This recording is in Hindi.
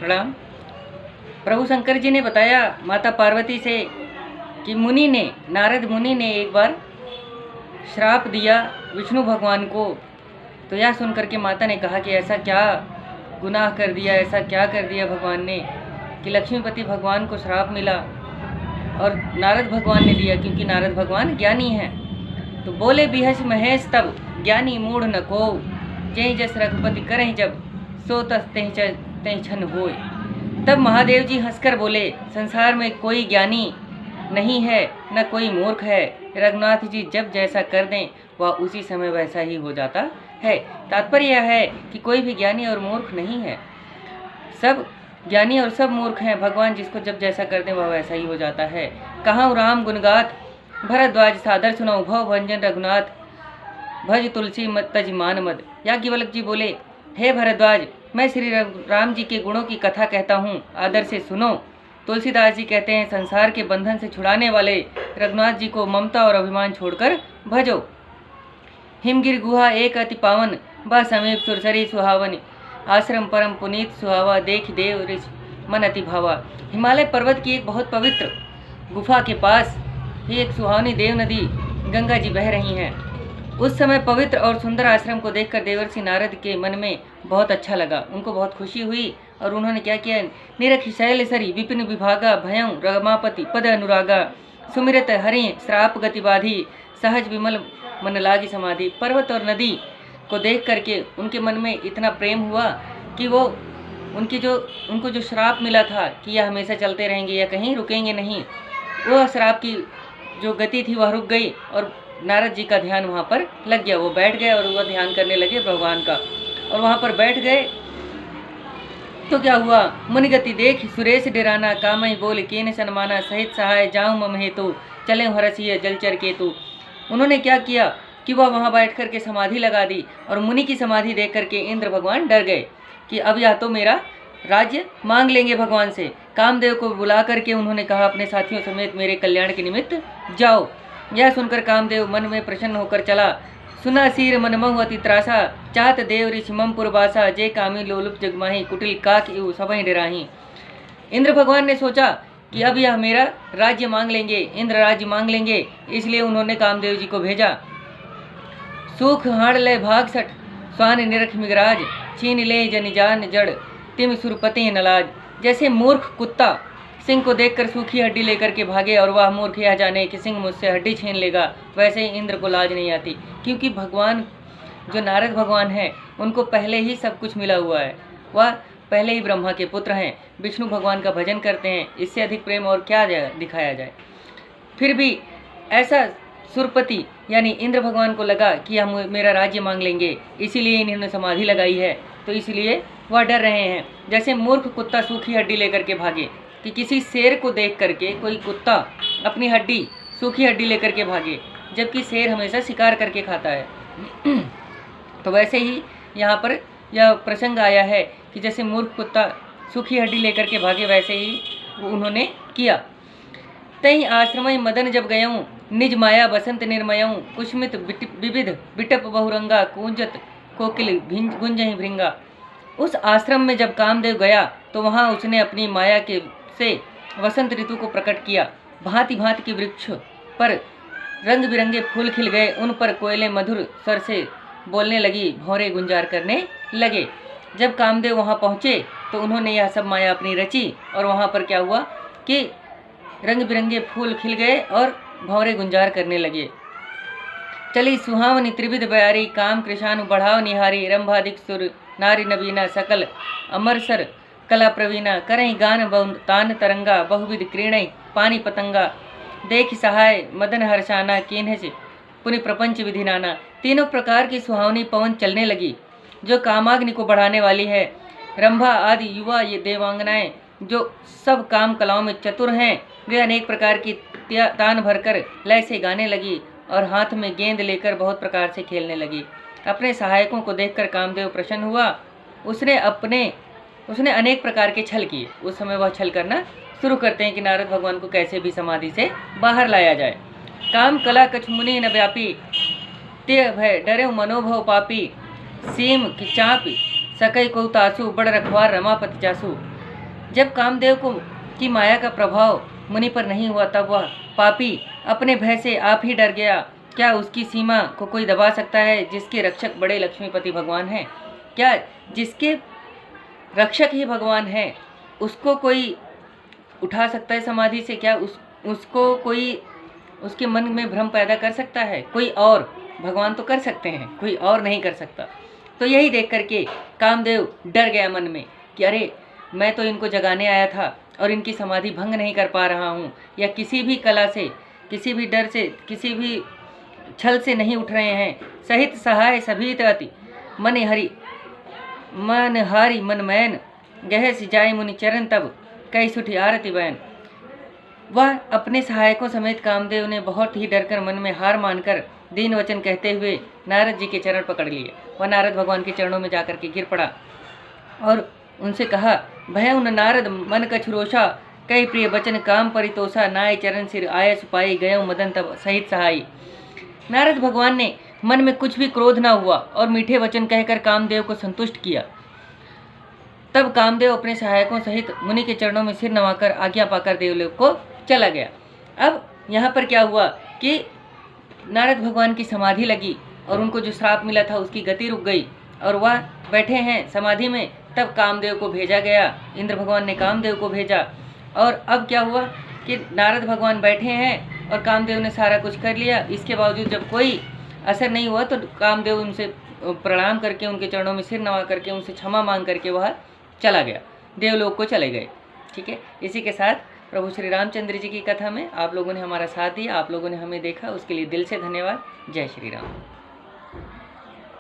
प्रणाम। प्रभु शंकर जी ने बताया माता पार्वती से कि नारद मुनि ने एक बार श्राप दिया विष्णु भगवान को। तो यह सुनकर के माता ने कहा कि ऐसा क्या गुनाह कर दिया, ऐसा क्या कर दिया भगवान ने कि लक्ष्मीपति भगवान को श्राप मिला और नारद भगवान ने दिया, क्योंकि नारद भगवान ज्ञानी हैं। तो बोले बिहस महेश तब ज्ञानी मूढ़ न को, जय जस रघुपति करहीं जब सो तस तें छन होय। तब महादेव जी हंसकर बोले, संसार में कोई ज्ञानी नहीं है न कोई मूर्ख है। रघुनाथ जी जब जैसा कर दें वह उसी समय वैसा ही हो जाता है। तात्पर्य यह है कि कोई भी ज्ञानी और मूर्ख नहीं है, सब ज्ञानी और सब मूर्ख हैं। भगवान जिसको जब जैसा कर दें वह वैसा ही हो जाता है। कहूँ राम गुणगात भरद्वाज सादर सुनौ, भव भंजन रघुनाथ भज तुलसी मत तज मान मद। याज्ञवल्क्य जी बोले, हे भरद्वाज, मैं श्री राम जी के गुणों की कथा कहता हूँ, आदर से सुनो। तुलसीदास जी कहते हैं, संसार के बंधन से छुड़ाने वाले रघुनाथ जी को ममता और अभिमान छोड़कर भजो। हिमगिर गुहा एक अति पावन, बा समीप सुरसरी सुहावन। आश्रम परम पुनीत सुहावा, देख देव ऋष मन अति भावा। हिमालय पर्वत की एक बहुत पवित्र गुफा के पास ही एक सुहावनी देव नदी गंगा जी बह रही हैं। उस समय पवित्र और सुंदर आश्रम को देखकर देवर्षि नारद के मन में बहुत अच्छा लगा, उनको बहुत खुशी हुई और उन्होंने क्या किया, निरखि शैलसरी विपिन विभागा, भयं रमापति पद अनुरागा, सुमिरत हरि श्राप गति बाधी, सहज विमल मन लागी समाधि। पर्वत और नदी को देख करके उनके मन में इतना प्रेम हुआ कि वो उनको जो श्राप मिला था कि यह हमेशा चलते रहेंगे या कहीं रुकेंगे नहीं, वह श्राप की जो गति थी वह रुक गई और नारद जी का ध्यान वहाँ पर लग गया। वो बैठ गए और वह ध्यान करने लगे भगवान का, और वहाँ पर बैठ गए तो क्या हुआ, मुनिगति देख सुरेश डेराना, कामई बोल केन सनमाना, सहित सहाय जाऊँ मम हेतु, चले हरसिय जलचर केतु। उन्होंने क्या किया कि वह वहाँ बैठ करके समाधि लगा दी, और मुनि की समाधि देख करके इंद्र भगवान डर गए कि अब या तो मेरा राज्य मांग लेंगे भगवान से। कामदेव को बुला करके उन्होंने कहा, अपने साथियों समेत मेरे कल्याण के निमित्त जाओ। यह सुनकर कामदेव मन में प्रसन्न होकर चला। सुना सीर मन महु अति त्रासा, चाहत देव ऋषि मम पुरबासा, जे कामी लोलुप जगमाही, कुटिल काक इव सबहि डराही। इंद्र भगवान ने सोचा कि अब यह मेरा राज्य मांग लेंगे, इंद्र राज्य मांग लेंगे, इसलिए उन्होंने कामदेव जी को भेजा। सुख हाड़ ले भाग सठ, स्वान निरख मिगराज, छीन ले जन जान जड़, तिम सुरपति नलाज। जैसे मूर्ख कुत्ता सिंह को देखकर सूखी हड्डी लेकर के भागे और वह मूर्ख यह जाने कि सिंह मुझसे हड्डी छीन लेगा, वैसे ही इंद्र को लाज नहीं आती, क्योंकि भगवान जो नारद भगवान हैं उनको पहले ही सब कुछ मिला हुआ है। वह पहले ही ब्रह्मा के पुत्र हैं, विष्णु भगवान का भजन करते हैं, इससे अधिक प्रेम और क्या दिखाया जाए। फिर भी ऐसा सुरपति यानी इंद्र भगवान को लगा कि हम मेरा राज्य मांग लेंगे, इसीलिए इन्होंने समाधि लगाई है, तो इसलिए वह डर रहे हैं। जैसे मूर्ख कुत्ता सूखी हड्डी लेकर के भागे, कि किसी शेर को देख करके कोई कुत्ता अपनी सूखी हड्डी लेकर के भागे, जबकि शेर हमेशा शिकार करके खाता है। तो वैसे ही यहाँ पर यह प्रसंग आया है कि जैसे मूर्ख कुत्ता सूखी हड्डी लेकर के भागे, वैसे ही उन्होंने किया। तई आश्रमय मदन जब गयऊँ, निज माया बसंत निर्मयऊँ, कुष्मित विविध बिटप बहुरंगा, कूंजत कोकिल गुंजहि भृंगा। उस आश्रम में जब कामदेव गया तो वहाँ उसने अपनी माया के से वसंत ऋतु को प्रकट किया। भांति भांति के वृक्ष पर रंग बिरंगे फूल खिल गए, उन पर कोयले मधुर स्वर से बोलने लगी, भौरे गुंजार करने लगे। जब कामदेव वहाँ पहुँचे तो उन्होंने यह सब माया अपनी रची, और वहाँ पर क्या हुआ कि रंग बिरंगे फूल खिल गए और भौरे गुंजार करने लगे। चली सुहावनी त्रिविध बयारी, काम कृषानु बढ़ाव निहारी, रंभादिक सुर नारी नवीना, सकल अमरसर कला प्रवीणा, करहीं गान तान तरंगा, बहुविध क्रीणई पानी पतंगा, देख सहाय मदन हर्षाना, किन्हज पुनि प्रपंच विधि नाना। तीनों प्रकार की सुहावनी पवन चलने लगी, जो कामाग्नि को बढ़ाने वाली है। रंभा आदि युवा ये देवांगनाएं जो सब काम कलाओं में चतुर हैं, वे अनेक प्रकार की तान भरकर लय से गाने लगी और हाथ में गेंद लेकर बहुत प्रकार से खेलने लगी। अपने सहायकों को देखकर कामदेव प्रसन्न हुआ। उसने अनेक प्रकार के छल किए। उस समय वह छल करना शुरू करते हैं कि नारद भगवान को कैसे भी समाधि से बाहर लाया जाए। काम कला कछ मुनि न व्यापी, ते भय डरे मनोभव पापी, सीम की चापी सकई को तासु, बड़ रखवार रमापति जासु। जब कामदेव को की माया का प्रभाव मुनि पर नहीं हुआ तब वह पापी अपने भय से आप ही डर गया। क्या उसकी सीमा को कोई दबा सकता है जिसके रक्षक बड़े लक्ष्मीपति भगवान हैं? क्या जिसके रक्षक ही भगवान हैं उसको कोई उठा सकता है समाधि से? क्या उसको कोई उसके मन में भ्रम पैदा कर सकता है? कोई और भगवान तो कर सकते हैं, कोई और नहीं कर सकता। तो यही देख करके कामदेव डर गया मन में कि अरे मैं तो इनको जगाने आया था और इनकी समाधि भंग नहीं कर पा रहा हूँ, या किसी भी कला से, किसी भी डर से, किसी भी छल से नहीं उठ रहे हैं। सहित सहाय सभी तति मन हारी मन मैन गहे सिजाए मुनि चरण तब कई सुठी आरती बैन। वह अपने सहायकों समेत कामदेव ने बहुत ही डरकर मन में हार मानकर दीन वचन कहते हुए नारद जी के चरण पकड़ लिए। वह नारद भगवान के चरणों में जाकर के गिर पड़ा और उनसे कहा, भय उन नारद मन कछुरोषा कई प्रिय बचन काम परितोषा नाय चरण सिर आय सुपाई गयो मदन तब सहित सहाई। नारद भगवान ने मन में कुछ भी क्रोध न हुआ और मीठे वचन कहकर कामदेव को संतुष्ट किया। तब कामदेव अपने सहायकों सहित मुनि के चरणों में सिर नवाकर आज्ञा पाकर देवलोक को चला गया। अब यहाँ पर क्या हुआ कि नारद भगवान की समाधि लगी और उनको जो श्राप मिला था उसकी गति रुक गई और वह बैठे हैं समाधि में। तब कामदेव को भेजा गया, इंद्र भगवान ने कामदेव को भेजा। और अब क्या हुआ कि नारद भगवान बैठे हैं और कामदेव ने सारा कुछ कर लिया। इसके बावजूद जब कोई असर नहीं हुआ तो कामदेव उनसे प्रणाम करके, उनके चरणों में सिर नवा करके, उनसे क्षमा मांग करके वह चला गया, देवलोक को चले गए। ठीक है, इसी के साथ प्रभु श्री रामचंद्र जी की कथा में आप लोगों ने हमारा साथ दिया, आप लोगों ने हमें देखा, उसके लिए दिल से धन्यवाद। जय श्री राम।